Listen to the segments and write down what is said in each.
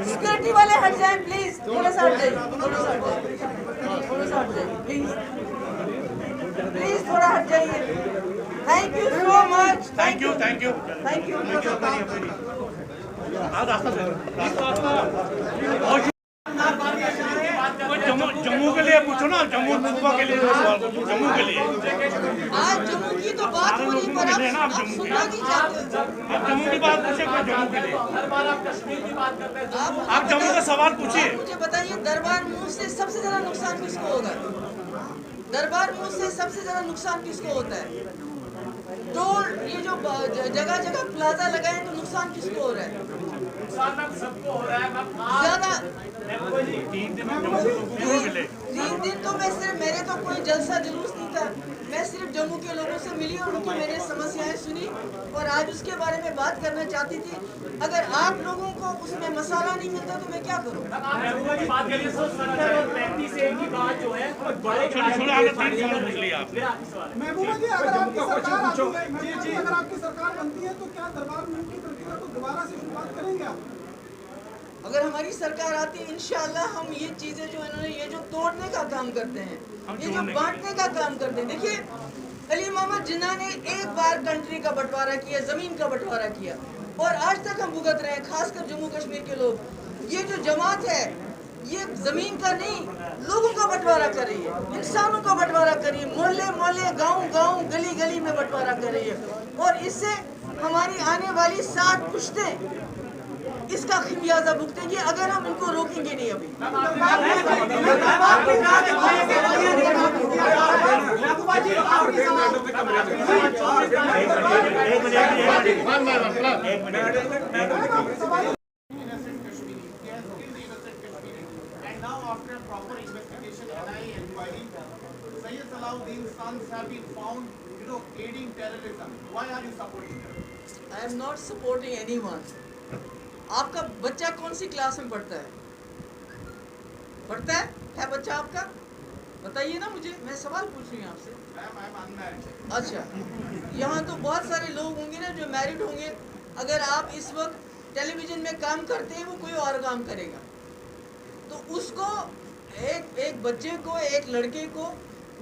Security वाले हट जाए प्लीज, थोड़ा सा हट जाइए, थोड़ा सा हट जाइए, थोड़ा सा हट जाइए प्लीज, प्लीज थोड़ा हट जाइए। Thank you so much, thank you thank you thank you. Jammu के लिए पूछो ना, जम्मू के लिए सवाल पूछो, जम्मू के लिए। आज जम्मू की तो बात हो रही पर आप सुनना नहीं चाहते। आप जम्मू की बात पूछे, जम्मू के लिए आप कश्मीर की बात करते हैं। आप जम्मू का सवाल पूछिए। मुझे बताइए, दरबार मूव से सबसे ज्यादा नुकसान किसको होगा? दरबार मूव से सबसे ज्यादा नुकसान किसको होता है? टोल, ये जो जगह जगह प्लाजा लगाए तो नुकसान किसको हो रहा है? नुकसान सबको हो रहा है। ज्यादा 3 दिन में जम्मू लोगों को मिले। 3 दिन तो मैं सिर्फ, मेरे तो कोई जलसा जुलूस नहीं था, मैं सिर्फ जम्मू के लोगों से मिली और उनकी मैंने समस्याएं सुनी और आज उसके बारे में बात करना चाहती थी। अगर आप लोगों को उसमें मसाला नहीं मिलता तो मैं क्या करूँ? महबूबा की बात करिए, 70 और 35A की बात जो है बड़े महबूबा जी, अगर आपकी सरकार अगर आपकी सरकार बनती है तो क्या दरबार मूव की प्रक्रिया को दोबारा से शुरुआत करेंगे आप? अगर हमारी सरकार आती है इंशाअल्लाह हम ये चीजें जो इन्होंने ये जो तोड़ने का काम करते हैं, ये जो बांटने का काम करते हैं। देखिए, अली मोहम्मद जिन्ना ने एक बार कंट्री का बंटवारा किया, जमीन का बंटवारा किया और आज तक हम भुगत रहे हैं, खासकर जम्मू कश्मीर के लोग। ये जो जमात है ये जमीन का नहीं, लोगों का बंटवारा कर रही है, इंसानों का बंटवारा कर रही है, मोहल्ले मोहल्ले, गांव गांव, गली गली में बंटवारा कर रही है और इससे हमारी आने वाली 7 पुश्तें इसका खमियाजा भुगतेंगे अगर हम इनको रोकेंगे नहीं। अभी Sayyid Salahuddin sons have been found, aiding terrorism. Why are you supporting them? I am not supporting anyone. आपका बच्चा कौन सी क्लास में पढ़ता है? बच्चा आपका? बताइए ना मुझे, मैं सवाल पूछ रही हूँ आपसे। अच्छा, यहाँ तो बहुत सारे लोग होंगे ना जो मैरिड होंगे। अगर आप इस वक्त टेलीविजन में काम करते हैं, वो कोई और काम करेगा तो उसको एक बच्चे को, एक लड़के को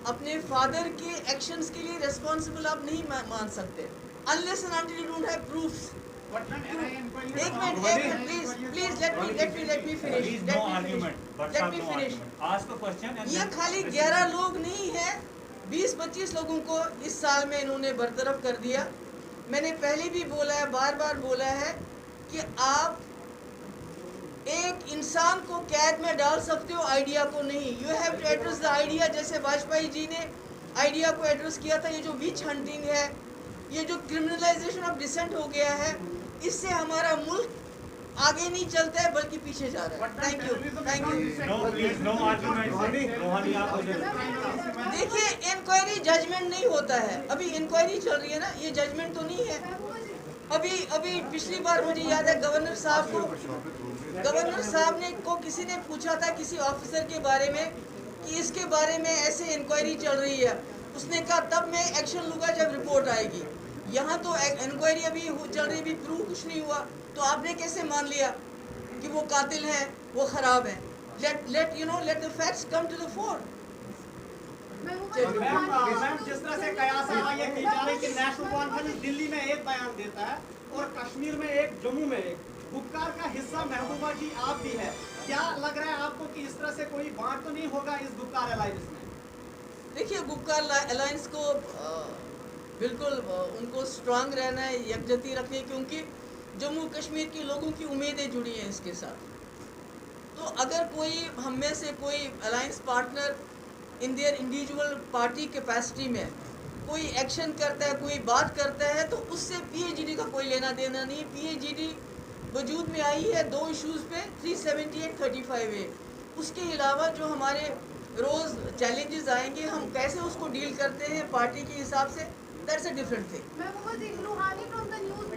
अपने फादर के एक्शंस के लिए रिस्पॉन्सिबल आप नहीं मान सकते unless and until you don't have proofs. एक minute please let me finish. ये खाली 11 लोग नहीं है, 20-25 लोगों को इस साल में इन्होंने बरतरफ कर दिया। मैंने पहले भी बोला है, बार बार बोला है कि आप एक इंसान को कैद में डाल सकते हो, आइडिया को नहीं। You have to address the idea. जैसे वाजपेयी जी ने आइडिया को एड्रेस किया था। ये जो विच हंटिंग है, ये जो क्रिमिनलाइजेशन ऑफ डिसेंट हो गया है, इससे हमारा मुल्क आगे नहीं चलता है बल्कि पीछे जा रहा है। Thank you. देखिए, इंक्वायरी जजमेंट नहीं होता है, अभी इंक्वायरी चल रही है ना, ये जजमेंट तो नहीं है। अभी पिछली बार मुझे याद है गवर्नर साहब ने किसी ने पूछा था किसी ऑफिसर के बारे में कि इसके बारे में ऐसे इंक्वायरी चल रही है, उसने कहा तब मैं एक्शन लूँगा जब रिपोर्ट आएगी। यहाँ तो इंक्वायरी अभी चल रही, भी प्रूव कुछ नहीं हुआ, तो आपने कैसे मान लिया कि वो कातिल हैं, वो खराब हैं? Let the facts come to the fore. जिस तरह से कयास ये की जा रही कि नेशनल कॉन्फ्रेंस दिल्ली में एक बयान देता है और कश्मीर में एक, जम्मू में एक, गुपकार का हिस्सा महबूबा जी आप भी है। क्या लग रहा है आपको कि इस तरह से कोई बांट तो नहीं होगा इस गुपकार अलायंस में? देखिए, गुपकार अलायंस को बिल्कुल उनको स्ट्रांग रहना है, यकजहती रखनी है, क्योंकि जम्मू कश्मीर के लोगों की उम्मीदें जुड़ी हैं इसके साथ। तो अगर कोई हम में से कोई alliance partner in their individual party capacity में कोई एक्शन करता है, कोई बात करता है, तो उससे PAGD का कोई लेना देना नहीं। PAGD वजूद में आई है 2 इश्यूज़ पे, 378, 35A। उसके अलावा जो हमारे रोज़ चैलेंजेस आएंगे, हम कैसे उसको डील करते हैं पार्टी के हिसाब से, दैट्स अ डिफरेंट थिंग।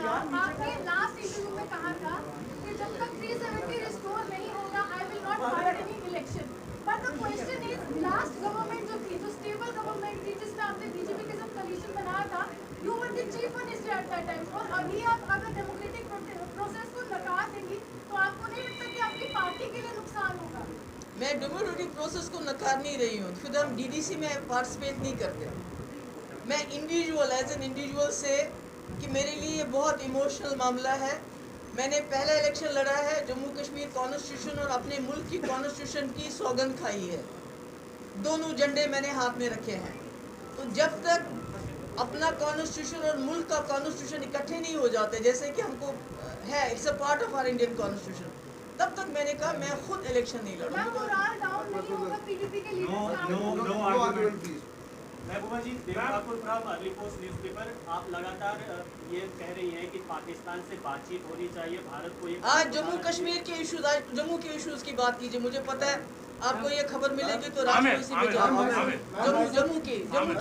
आपने लास्ट इंटरव्यू में कहा था कि जब तक 370 रिस्टोर नहीं होगा, I will not fight any election. But the question is, last government जो थी, जो स्टेबल कि आप अगर डेमोक्रेटिक प्रोसेस को नकार देंगी तो आपको नहीं लगता कि आपकी पार्टी के लिए नुकसान होगा? मैं डेमोक्रेटिक प्रोसेस को नकार नहीं रही हूँ, खुद हम डीडीसी में पार्टिसिपेट नहीं करते। मैं इंडिविजुअल एज एन इंडिविजुअल से कि मेरे लिए ये बहुत इमोशनल मामला है। मैंने पहला इलेक्शन लड़ा है, जम्मू कश्मीर कॉन्स्टिट्यूशन और अपने मुल्क की कॉन्स्टिट्यूशन की सौगंध खाई है। दोनों झंडे मैंने हाथ में रखे हैं। तो जब तक अपना कॉन्स्टिट्यूशन और मुल्क का कॉन्स्टिट्यूशन इकट्ठे नहीं हो जाते, जैसे कि हमको है, it's a part of our Indian constitution, तब तक मैंने कहा मैं खुद इलेक्शन नहीं लड़ूंगा। मोराल डाउन नहीं होगा पीडीपी के लीडर्स का? महबूबा जी, देवठाकुर फ्रॉम अर्ली पोस्ट न्यूज़पेपर, आप लगातार ये कह रही हैं कि पाकिस्तान से बातचीत होनी चाहिए, भारत को एक आज जम्मू कश्मीर के इश्यूज, आज जम्मू के इश्यूज की बात कीजिए। मुझे पता है आपको ये खबर मिलेगी तो राष्ट्रपति से भी जम्मू की प्रॉब्लम।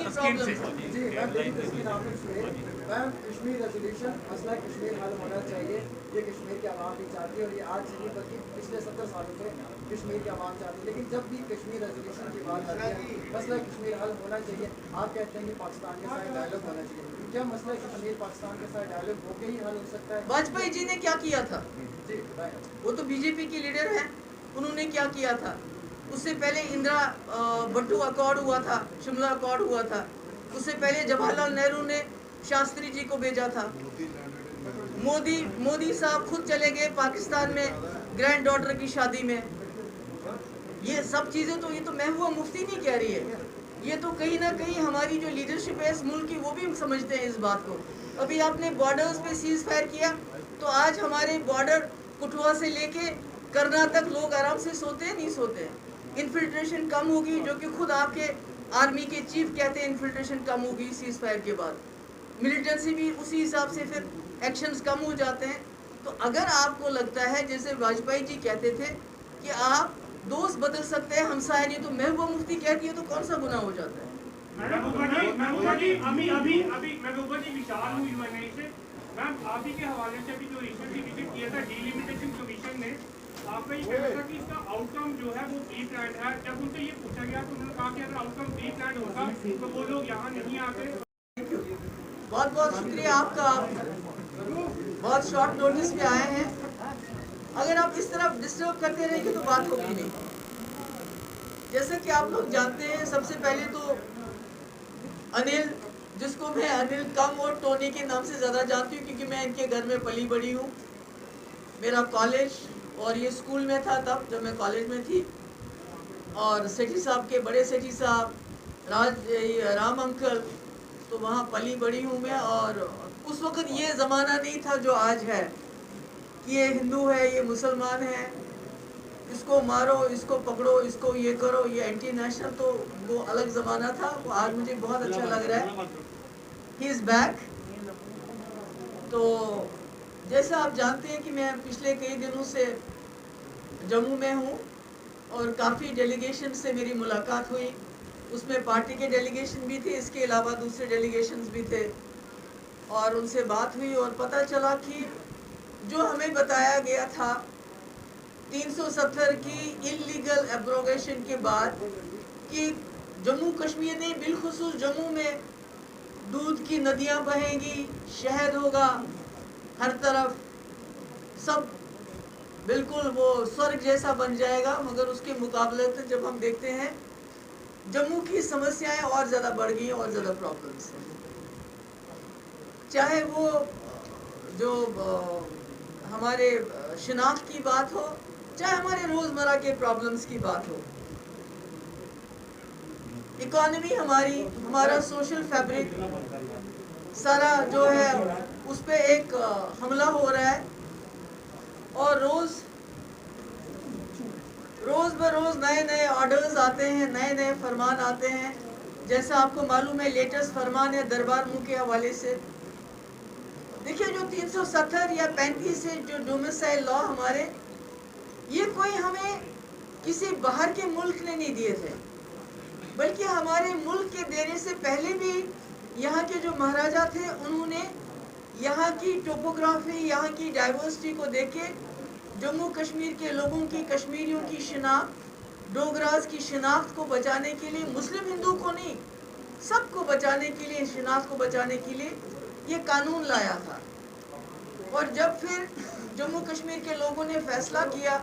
मैम, कश्मीर रेजोल्यूशन मसला कश्मीर हल होना चाहिए, ये कश्मीर के आवाम भी चाहती है और ये आज से नहीं बल्कि पिछले 70 सालों से कश्मीर के आवाम चाहती है। लेकिन जब भी कश्मीर रेजोल्यूशन की बात आती है, मसला कश्मीर हल होना चाहिए, आप कहते हैं कि पाकिस्तान के साथ डायलॉग होना चाहिए। क्या मसला कश्मीर पाकिस्तान के साथ डायलॉग होकर ही हल हो सकता है? वाजपेयी जी ने क्या किया था? जी बताएं। वो तो बीजेपी के लीडर हैं, उन्होंने क्या किया था? उससे पहले इंदिरा बट्टू अकॉर्ड हुआ था, शिमला अकॉर्ड हुआ था। उससे पहले जवाहरलाल नेहरू ने शास्त्री जी को भेजा था। मोदी साहब खुद चले गए पाकिस्तान में ग्रैंड डॉटर की शादी में। ये सब चीज़ें तो, ये तो महबूबा मुफ्ती नहीं कह रही है, ये तो कहीं ना कहीं हमारी जो लीडरशिप है इस मुल्क की, वो भी समझते हैं इस बात को। अभी आपने बॉर्डर्स पे सीज फायर किया, तो आज हमारे बॉर्डर कठुआ से लेके करना तक लोग आराम से सोते हैं, नहीं सोते हैं। इन्फिल्ट्रेशन कम होगी, जो कि खुद आपके आर्मी के चीफ कहते हैं इन्फिल्ट्रेशन कम होगी सीज फायर के बाद। मिलिटेंसी भी उसी हिसाब से फिर एक्शंस कम हो जाते हैं। तो अगर आपको लगता है जैसे वाजपेयी जी कहते थे कि आप दोस्त बदल सकते हैं, हमसाया नहीं, तो महबूबा मुफ्ती कहती है तो कौन सा गुनाह हो जाता है? महबूबा जी अभी विशाल हुई यूएनआई से, मैम आप ही के हवाले से अभी जो रिसेंटली विजिट किया था डिलिमिटेशन कमीशन ने, आपका ये कहना था कि इसका आउटकम जो है वो प्री प्लान्ड है। जब उनसे ये पूछा गया तो उन्होंने कहा कि अगर आउटकम प्री प्लान्ड होता तो वो लोग यहाँ नहीं आते। बहुत बहुत शुक्रिया आपका, बहुत शॉर्ट नोटिस पे आए हैं। अगर आप इस तरह डिस्टर्ब करते रहेंगे तो बात होगी नहीं। जैसे कि आप लोग जानते हैं, सबसे पहले तो अनिल, जिसको मैं अनिल कम और टोनी के नाम से ज़्यादा जानती हूँ क्योंकि मैं इनके घर में पली बड़ी हूँ। मेरा कॉलेज और ये स्कूल में था तब जब मैं कॉलेज में थी, और सेठी साहब के बड़े सेठी साहब राम अंकल, तो वहाँ पली बड़ी हूँ मैं। और उस वक़्त ये ज़माना नहीं था जो आज है कि ये हिंदू है, ये मुसलमान है, इसको मारो, इसको पकड़ो, इसको ये करो, ये एंटी नेशनल, तो वो अलग ज़माना था। वो आज मुझे बहुत अच्छा लग रहा है, ही इज़ बैक। तो जैसा आप जानते हैं कि मैं पिछले कई दिनों से जम्मू में हूँ और काफ़ी डेलीगेशन से मेरी मुलाकात हुई। उसमें पार्टी के डेलीगेशन भी थे, इसके अलावा दूसरे डेलीगेशंस भी थे, और उनसे बात हुई और पता चला कि जो हमें बताया गया था 370 की इलीगल एब्रोगेशन के बाद कि जम्मू कश्मीर ने बिलखुसूस जम्मू में दूध की नदियां बहेंगी, शहद होगा हर तरफ, सब बिल्कुल वो स्वर्ग जैसा बन जाएगा। मगर उसके मुकाबले से जब हम देखते हैं जम्मू की समस्याएं और ज़्यादा बढ़ गई, और ज़्यादा प्रॉब्लम्स हैं। चाहे वो जो हमारे शिनाख्त की बात हो, चाहे हमारे रोज़मर्रा के प्रॉब्लम्स की बात हो, इकोनॉमी हमारी, हमारा सोशल फैब्रिक सारा जो है उस पर एक हमला हो रहा है। और रोज़ बरोज़ नए नए ऑर्डर्स आते हैं, नए नए फरमान आते हैं। जैसा आपको मालूम है लेटेस्ट फरमान है दरबार मुँह के हवाले से। देखिए जो 370 या 35 से जो डोमिसाइल लॉ हमारे, ये कोई हमें किसी बाहर के मुल्क ने नहीं दिए थे, बल्कि हमारे मुल्क के देने से पहले भी यहाँ के जो महाराजा थे उन्होंने यहाँ की टोपोग्राफी, यहाँ की डाइवर्सिटी को देखे जम्मू कश्मीर के लोगों की, कश्मीरियों की शिनाख्त, डोगराज की शिनाख्त को बचाने के लिए, मुस्लिम हिंदू को नहीं, सबको बचाने के लिए, शिनाख्त को बचाने के लिए ये कानून लाया था। और जब फिर जम्मू कश्मीर के लोगों ने फैसला किया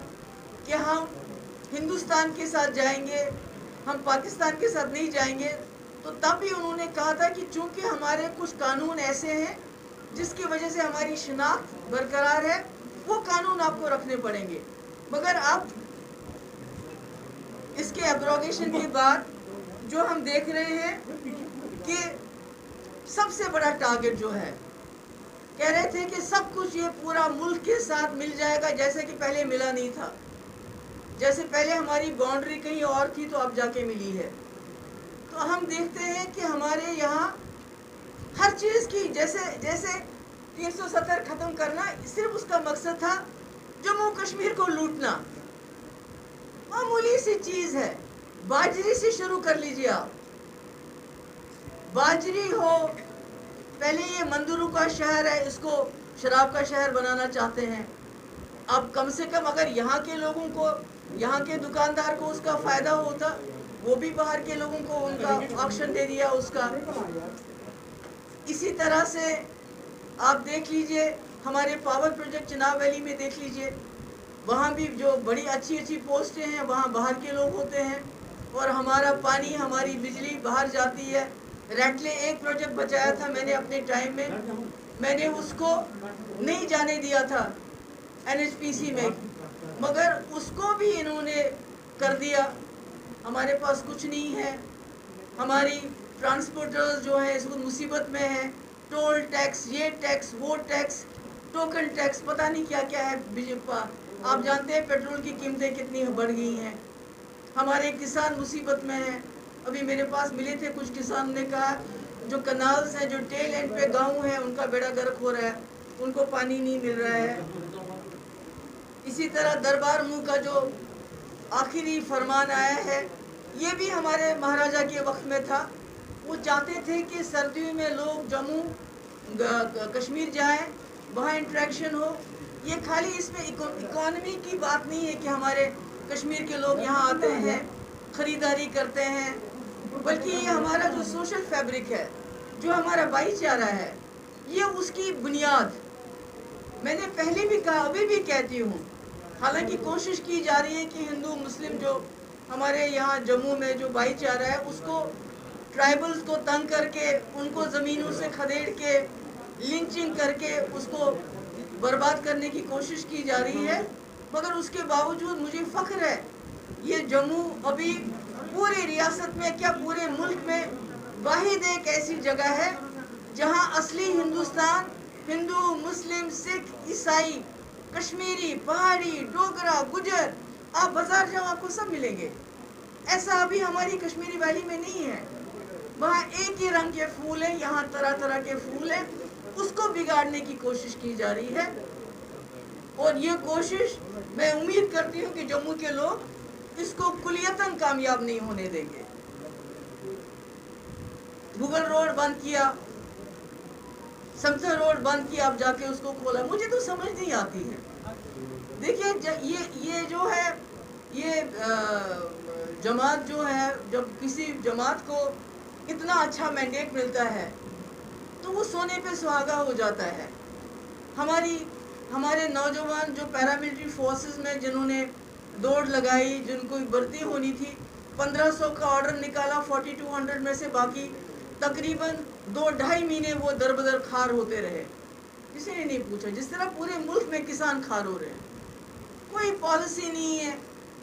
कि हम हिंदुस्तान के साथ जाएंगे, हम पाकिस्तान के साथ नहीं जाएंगे, तो तब भी उन्होंने कहा था कि चूंकि हमारे कुछ कानून ऐसे हैं जिसकी वजह से हमारी शिनाख्त बरकरार है, वो कानून आपको रखने पड़ेंगे। मगर अब इसके एब्रोगेशन के बाद जो हम देख रहे हैं कि सबसे बड़ा टारगेट जो है, कह रहे थे कि सब कुछ ये पूरा मुल्क के साथ मिल जाएगा, जैसे कि पहले मिला नहीं था। जैसे पहले हमारी बाउंड्री कहीं और थी तो अब जाके मिली है। तो हम देखते हैं कि हमारे यहाँ हर चीज़ की जैसे 370 ख़त्म करना सिर्फ उसका मकसद था जम्मू कश्मीर को लूटना। मामूली सी चीज़ है, बाजरी से शुरू कर लीजिए आप। बाजरी हो, पहले ये मंदुरु का शहर है, इसको शराब का शहर बनाना चाहते हैं। अब कम से कम अगर यहाँ के लोगों को, यहाँ के दुकानदार को उसका फ़ायदा होता, वो भी बाहर के लोगों को उनका ऑक्शन दे दिया उसका। इसी तरह से आप देख लीजिए हमारे पावर प्रोजेक्ट चिनाब वैली में देख लीजिए, वहाँ भी जो बड़ी अच्छी अच्छी पोस्टें हैं वहाँ बाहर के लोग होते हैं, और हमारा पानी, हमारी बिजली बाहर जाती है। रैटले एक प्रोजेक्ट बचाया था मैंने अपने टाइम में, मैंने उसको नहीं जाने दिया था NHPC में, मगर उसको भी इन्होंने कर दिया। हमारे पास कुछ नहीं है, हमारी ट्रांसपोर्टर्स जो है इसको मुसीबत में है। टोल टैक्स, ये टैक्स, वो टैक्स, टोकन टैक्स, पता नहीं क्या क्या है। आप जानते हैं पेट्रोल की कीमतें कितनी बढ़ गई हैं। हमारे किसान मुसीबत में हैं। अभी मेरे पास मिले थे कुछ किसान ने कहा जो कनाल्स हैं, जो टेल एंड पे गाँव है, उनका बेड़ा गर्क हो रहा है, उनको पानी नहीं मिल रहा है। इसी तरह दरबार मुँह का जो आखिरी फरमान आया है, ये भी हमारे महाराजा के वक्त में था। वो चाहते थे कि सर्दियों में लोग जम्मू कश्मीर जाएं, वहाँ इंटरेक्शन हो। ये खाली इसमें इकोनॉमी की बात नहीं है कि हमारे कश्मीर के लोग यहाँ आते हैं, ख़रीदारी करते हैं, बल्कि ये हमारा जो सोशल फैब्रिक है, जो हमारा भाईचारा है, ये उसकी बुनियाद। मैंने पहले भी कहा, अभी भी कहती हूँ, हालांकि कोशिश की जा रही है कि हिंदू मुस्लिम जो हमारे यहाँ जम्मू में जो भाईचारा है, उसको ट्राइबल्स को तंग करके, उनको ज़मीनों से खदेड़ के, लिंचिंग करके उसको बर्बाद करने की कोशिश की जा रही है। मगर उसके बावजूद मुझे फ़ख्र है, ये जम्मू अभी पूरी रियासत में, क्या पूरे मुल्क में वाहिद एक ऐसी जगह है जहाँ असली हिंदुस्तान, हिंदू, मुस्लिम, सिख, ईसाई, कश्मीरी, पहाड़ी, डोगरा, गुजर, आप बाजार जाओ आपको सब मिलेंगे। ऐसा अभी हमारी कश्मीरी वैली में नहीं है। वहाँ एक ही रंग के फूल हैं, यहाँ तरह तरह के फूल हैं। उसको बिगाड़ने की कोशिश की जा रही है, और ये कोशिश मैं उम्मीद करती हूँ कि जम्मू के लोग इसको कुलियतन कामयाब नहीं होने देंगे। मुगल रोड बंद किया, समथर रोड बंद किया, अब जाके उसको खोला, मुझे तो समझ नहीं आती है। देखिए ये जो है, ये जमात जो है, जब किसी जमात को इतना अच्छा मैंडेट मिलता है तो वो सोने पे सुहागा हो जाता है। हमारे नौजवान जो पैरामिलिट्री फोर्सेस में जिन्होंने दौड़ लगाई, जिनको भर्ती होनी थी, 1500 का ऑर्डर निकाला 4200 में से, बाकी तकरीबन 2-2.5 महीने वो दरबदर खार होते रहे। किसी ने नहीं पूछा। जिस तरह पूरे मुल्क में किसान खार हो रहे हैं, कोई पॉलिसी नहीं है।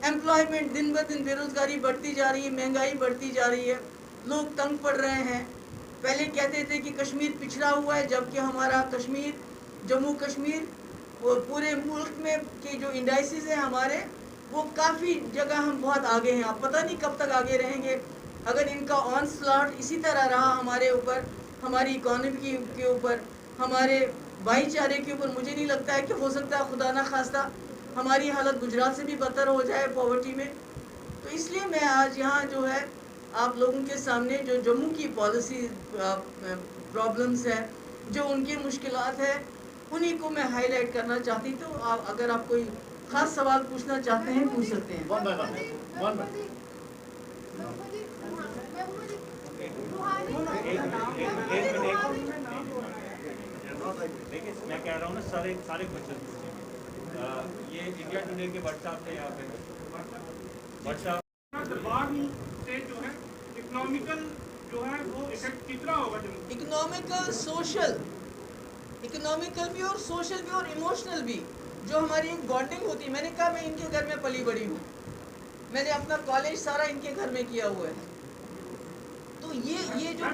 एम्प्लॉयमेंट दिन ब दिन, बेरोजगारी बढ़ती जा रही है, महंगाई बढ़ती जा रही है, लोग तंग पड़ रहे हैं। पहले कहते थे कि कश्मीर पिछड़ा हुआ है, जबकि हमारा कश्मीर, जम्मू कश्मीर और पूरे मुल्क में के जो इंडाइसिस हैं हमारे, वो काफ़ी जगह हम बहुत आगे हैं। आप पता नहीं कब तक आगे रहेंगे। अगर इनका ऑन स्लॉट इसी तरह रहा हमारे ऊपर, हमारी इकॉनमी के ऊपर, हमारे भाईचारे के ऊपर, मुझे नहीं लगता है कि हो सकता है खुदा ना खास्ता हमारी हालत गुजरात से भी बदतर हो जाए पॉवर्टी में। तो इसलिए मैं आज यहाँ जो है आप लोगों के सामने जो जम्मू की पॉलिसी प्रॉब्लम्स है, जो उनकी मुश्किलात है, उन्हीं को मैं हाईलाइट करना चाहती। तो अगर आप कोई ख़ास सवाल पूछना चाहते हैं पूछ सकते हैं। देखिए मैं कह रहा हूँ ना सारे क्वेश्चन पूछिए। ये इंडिया टुडे के व्हाट्सएप थे यहाँ पे व्हाट्सएप दरबार से जो है इकोनॉमिकल जो है वो इफेक्ट कितना होगा जम्मू? इकोनॉमिकल भी और सोशल भी और इमोशनल भी, जो हमारी एक बॉन्डिंग होती है। मैंने कहा मैं इनके घर में पली बड़ी हूँ, मैंने अपना कॉलेज सारा इनके घर में किया हुआ है। तो ये जो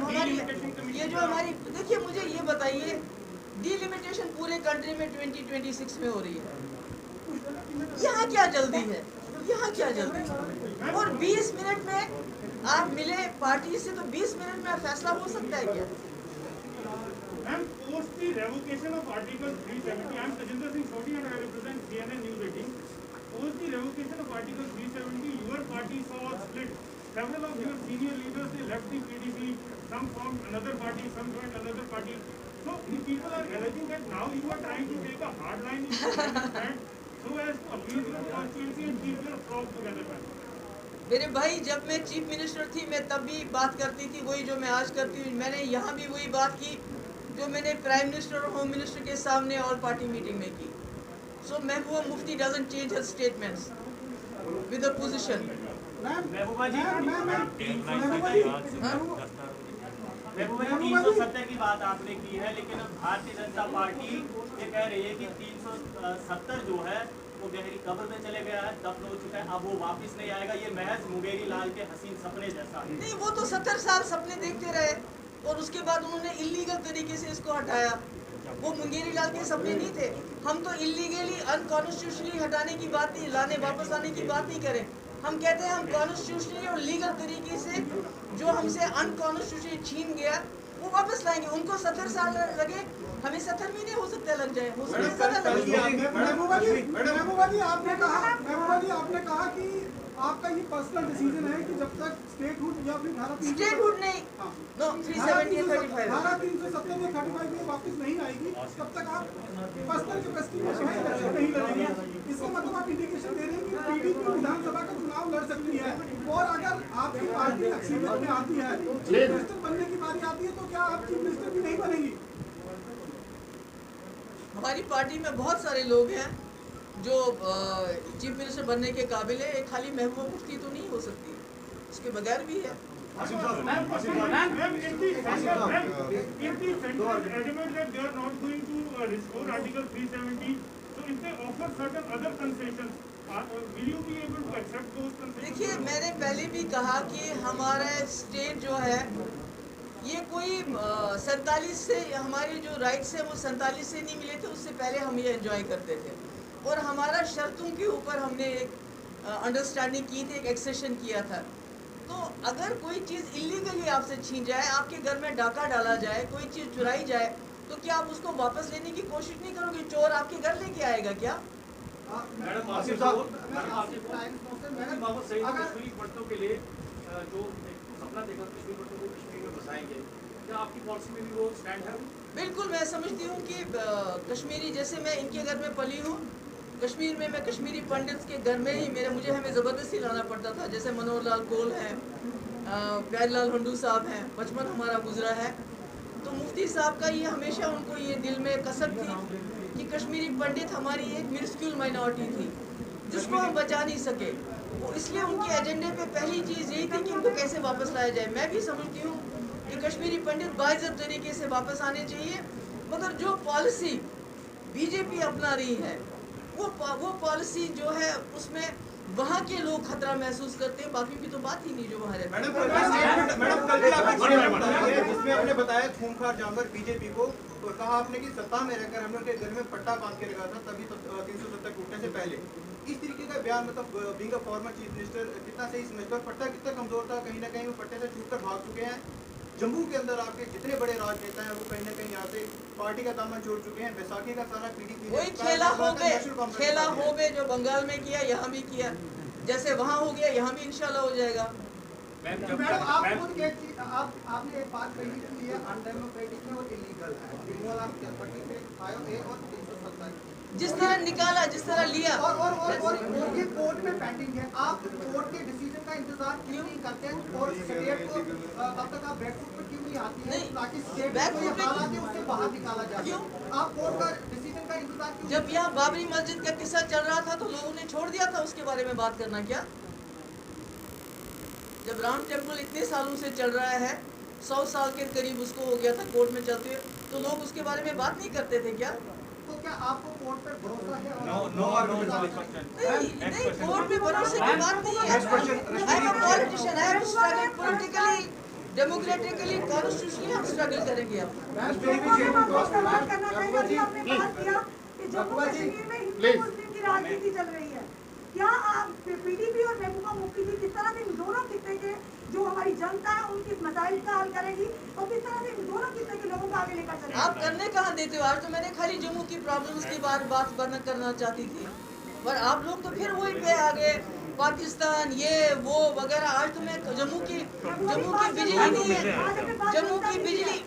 हमारी देखिए मुझे ये बताइए, डिलिमिटेशन पूरे कंट्री में 2026 में हो रही है, यहाँ क्या जल्दी है? यहाँ क्या जल्दी है? और 20 मिनट में आप मिले पार्टी से, तो 20 मिनट में फैसला हो सकता है क्या? Ma'am, post the revocation of Article 370, I am Tajinder Singh Sodhi and I represent CNN News 18. Post the revocation of Article 370, your party saw a split. Several of your senior leaders, they left the PDP, some formed another party, some joined another party. So the people are alleging that now you are trying to take a hard line in your stand so as to appeal to the constituency and keep your flock together. मेरे भाई, जब मैं chief minister थी मैं तब भी बात करती थी वही जो मैं आज करती हूँ। मैंने यहाँ भी वही बात की जो मैंने प्राइम मिनिस्टर और होम मिनिस्टर के सामने ऑल पार्टी मीटिंग में की। So Mehbooba Mufti doesn't change her statements with the position. Mehbooba ji 370 की बात आपने की है, लेकिन भारतीय जनता पार्टी ये कह रही है कि 370 जो है वो गहरी कब्र में चले गया है, दफन हो चुका है, अब वो वापस नहीं आएगा। ये महज मुंगेरी लाल के हसीन सपने जैसा है। नहीं, वो तो 70 साल सपने देखते रहे और उसके बाद उन्होंने इलीगल तरीके से इसको हटाया। वो मुंगेरी लाल के सपने नहीं थे। हम तो इलीगली अनकॉन्स्टिट्यूशनली हटाने की बात नहीं, लाने वापस लाने की बात नहीं करें। हम कहते हैं हम कॉन्स्टिट्यूशनली और लीगल तरीके से जो हमसे अनकॉन्स्टिट्यूशनली छीन गया वो वापस लाएंगे। उनको 70 साल लगे, हमें 70 महीने हो सकता है लग जाए, हो सकता है। महबूबा जी आपने कहा कि आपका ये पर्सनल डिसीजन है कि जब तक स्टेटहुड या फिर स्टेटहुड नहीं, नो 370 35 धारा 370 में 35 में वापस नहीं आएगी, तब तक आप पर्सनल कैपेसिटी में इलेक्शन नहीं लड़ेंगे। इसका मतलब आप इंडिकेशन दे रहे हैं कि पीडीपी विधानसभा का चुनाव लड़ सकती है, और अगर आपकी पार्टी अक्सीयत में आती है, चीफ मिनिस्टर बनने की बारी आती है, तो क्या आप चीफ मिनिस्टर भी नहीं बनेंगी? हमारी पार्टी में बहुत सारे लोग हैं जो चीफ मिनिस्टर बनने के काबिल है। खाली महबूबा मुफ्ती तो नहीं हो सकती, उसके बगैर भी है। देखिए, मैंने पहले भी कहा कि हमारा स्टेट जो है ये कोई 47 से हमारे जो राइट्स है वो 47 से नहीं मिले थे, उससे पहले हम ये एंजॉय करते थे। और हमारा शर्तों के ऊपर हमने एक अंडरस्टैंडिंग की थी, एक एक्सेशन किया था। तो अगर कोई चीज़ इलीगली आपसे छीन जाए, आपके घर में डाका डाला जाए, कोई चीज़ चुराई जाए, तो क्या आप उसको वापस लेने की कोशिश नहीं करोगे? चोर आपके घर लेके आएगा क्या? मैडम आसिफ साहब, कश्मीरी पंडितों के लिए जो सपना देखा कश्मीरी पंडितों को कश्मीर में बसाएंगे, क्या आपकी पॉलिसी में भी वो स्टैंड है? बिल्कुल, मैं समझती हूँ कि कश्मीरी, जैसे मैं इनके घर में पली हूँ, कश्मीर में मैं कश्मीरी पंडित के घर में ही हमें ज़बरदस्ती लाना पड़ता था। जैसे मनोहर लाल कोल हैं, प्यारेलाल हंडू साहब हैं, बचपन हमारा गुजरा है। तो मुफ्ती साहब का ये हमेशा उनको ये दिल में कसक थी कि कश्मीरी पंडित हमारी एक मिनिस्क्यूल माइनॉरिटी थी जिसको हम बचा नहीं सके। वो इसलिए उनके एजेंडे पे पहली चीज़ यही थी कि इनको कैसे वापस लाया जाए। मैं भी समझती हूँ कि कश्मीरी पंडित बाइज्जत तरीके से वापस आने चाहिए, मगर जो पॉलिसी बीजेपी अपना रही है वो पॉलिसी जो है उसमें वहाँ के लोग खतरा महसूस करते हैं, बाकी की तो बात ही नहीं जो वहाँ रहते हैं। मैडम कल भी आपने जिसमें आपने बताया खूंखार जानवर बीजेपी को, तो कहा आपने कि सत्ता में रहकर हम लोग के घर में पट्टा बांध के रखा था, तभी 370 टूटने से पहले। इस तरीके का बयान, मतलब being a former chief minister, कितना सही समझते हो? पट्टा कितना कमजोर था? कहीं ना कहीं वो पट्टे से छूटकर भाग चुके हैं। जम्मू के अंदर आपके जितने बड़े राजनेता हैं वो कहीं ना कहीं यहाँ से पार्टी का दामन छोड़ चुके हैं। बैसाखी का सारा पीडीपी वही खेला हो गए जो बंगाल में किया, यहाँ भी किया, जैसे वहाँ हो गया यहाँ भी इंशाल्लाह हो जाएगा। आपने एक बात कही कि ये अनडेमोक्रेटिक है और इलीगल है। जिस तरह निकाला, जिस तरह लिया। और ये कोर्ट में पेंडिंग है, आप कोर्ट के डिसीजन का इंतजार क्यों नहीं करते हैं और स्टेट को अब तक आप बैकफुट पर क्यों नहीं आती है ताकि स्टेट को ये हालात है उससे बाहर निकाला जाए? क्यों? आप कोर्ट का डिसीजन का इंतजार क्यों? जब यहाँ बाबरी मस्जिद का किस्सा चल रहा था तो लोगों ने छोड़ दिया था उसके बारे में बात करना। क्या जब राम टेम्पल इतने सालों से चल रहा है, 100 साल के करीब उसको हो गया था कोर्ट में चलते हुए, तो लोग उसके बारे में बात नहीं करते थे क्या? तो क्या आपको कोर्ट पर भरोसा है? नहीं, कोर्ट में भरोसे की बात नहीं है। I am a politician, I have to struggle politically, democratically, constitutionally हम स्ट्रगल करेंगे। अब राजनीति चल रही है, क्या आप पीडीपी और महबूबा मुफ्ती जी किस तरह से इन दोनों किस्से के जो हमारी जनता है उनकी मसाइल का हल करेगी और किस तरह से इन दोनों किस्से के लोगों को आगे लेकर चलेगी? आप करने कहाँ देते हो? आज तो मैंने खाली जम्मू की प्रॉब्लम्स की बात बंद करना चाहती थी, पर आप लोग तो फिर वही पे आ गए, पाकिस्तान ये वो वगैरह। आज तो मैं जम्मू की बिजली नहीं है, जम्मू की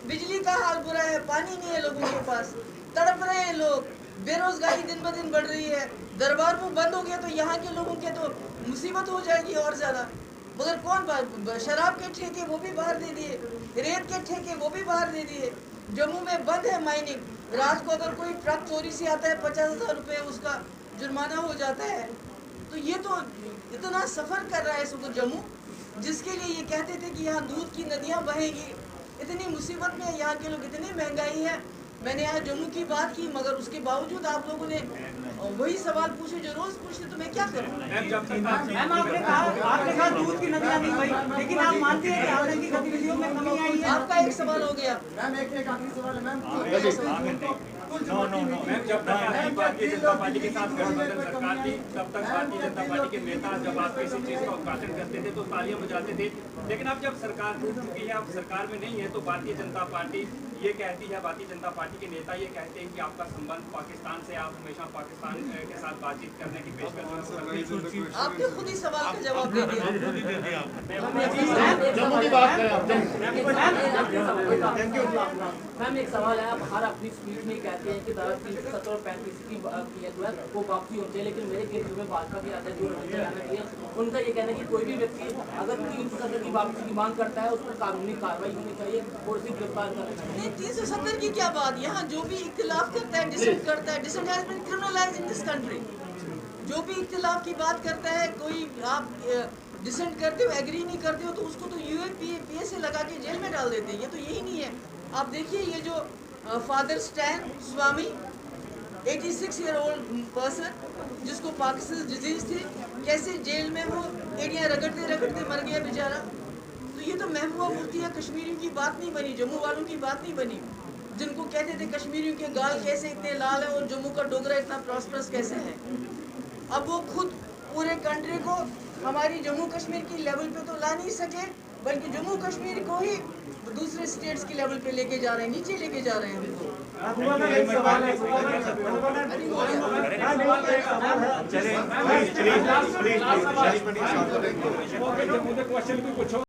बिजली का हाल बुरा है, पानी नहीं है लोगों के पास, तड़प रहे हैं लोग, बेरोजगारी दिन ब दिन बढ़ रही है, दरबार मुंह बंद हो गया तो यहाँ के लोगों के तो मुसीबत हो जाएगी और ज्यादा। मगर कौन शराब के ठेके वो भी बाहर दे दिए, रेत के ठेके वो भी बाहर दे दिए। जम्मू में बंद है माइनिंग, रात को अगर कोई ट्रक चोरी से आता है 50,000 रुपये उसका जुर्माना हो जाता है। तो ये तो इतना सफ़र कर रहा है इस वक्त जम्मू, जिसके लिए ये कहते थे कि यहाँ दूध की नदियाँ बहेंगी। इतनी मुसीबत में यहाँ के लोग, इतनी महंगाई है। मैंने यहाँ जम्मू की बात की, मगर उसके बावजूद आप लोगों ने वही सवाल पूछे जो रोज पूछते, तो मैं क्या करूँ? मैम आपने कहा दूध की नदियाँ नहीं बही, लेकिन आप मानते हैं कि आतंकी की गतिविधियों में कमी आई है? आपका एक सवाल हो गया मैम, एक आखिरी सवाल है मैम। मैम, जब तक भारतीय जनता पार्टी के साथ गठबंधन सरकार थी तब तक भारतीय जनता पार्टी के नेता जब आप किसी चीज का उद्घाटन करते थे तो तालियां बजाते थे, लेकिन अब जब सरकार टूट चुकी है, अब सरकार में नहीं है, तो भारतीय जनता पार्टी ये कहती है, भारतीय जनता पार्टी के नेता ये कहते हैं कि आपका संबंध पाकिस्तान से, आप हमेशा पाकिस्तान के साथ बातचीत करने की पेशकश। आपने खुद ही सवाल का जवाब दे दिया। मैम एक सवाल है, आप हर अपनी स्पीच में कहते हैं कि धारा 370 और 35 की जो है वो वापसी होनी चाहिए, लेकिन मेरे केस में भाजपा के अध्यक्ष जो रंजन गोगोई है उनका ये कहना है कि कोई भी व्यक्ति अगर 370 की वापसी की मांग करता है उस पर कानूनी कार्रवाई होनी चाहिए और उसे गिरफ्तार करना चाहिए। 370 की क्या बात? यहाँ जो भी इख्तिलाफ करता है, डिसेंट करता है, dissent has been criminalised in this country. जो भी इख्तिलाफ की बात करता है, कोई आप डिसेंट करते हो, एग्री नहीं करते हो, तो उसको तो यूएपीए से लगा के जेल में डाल देते हैं। ये तो यही नहीं है। आप देखिए ये जो फादर स्टैन स्वामी 86 ईयर ओल्ड पर्सन जिसको पार्किंसन डिजीज थी, कैसे जेल में वो एड़ियाँ रगड़ते रगड़ते मर गया बेचारा। तो ये तो महबूबा मुफ्ती या कश्मीरियों की बात नहीं बनी, जम्मू वालों की बात नहीं बनी, जिनको कहते थे कश्मीरियों के गाल कैसे इतने लाल है और जम्मू का डोगरा इतना प्रॉस्परस कैसे है। अब वो खुद पूरे कंट्री को हमारी जम्मू कश्मीर की लेवल पे तो ला नहीं सके, बल्कि जम्मू कश्मीर को ही दूसरे स्टेट्स की लेवल पे लेके जा रहे हैं, नीचे लेके जा रहे हैं हमको।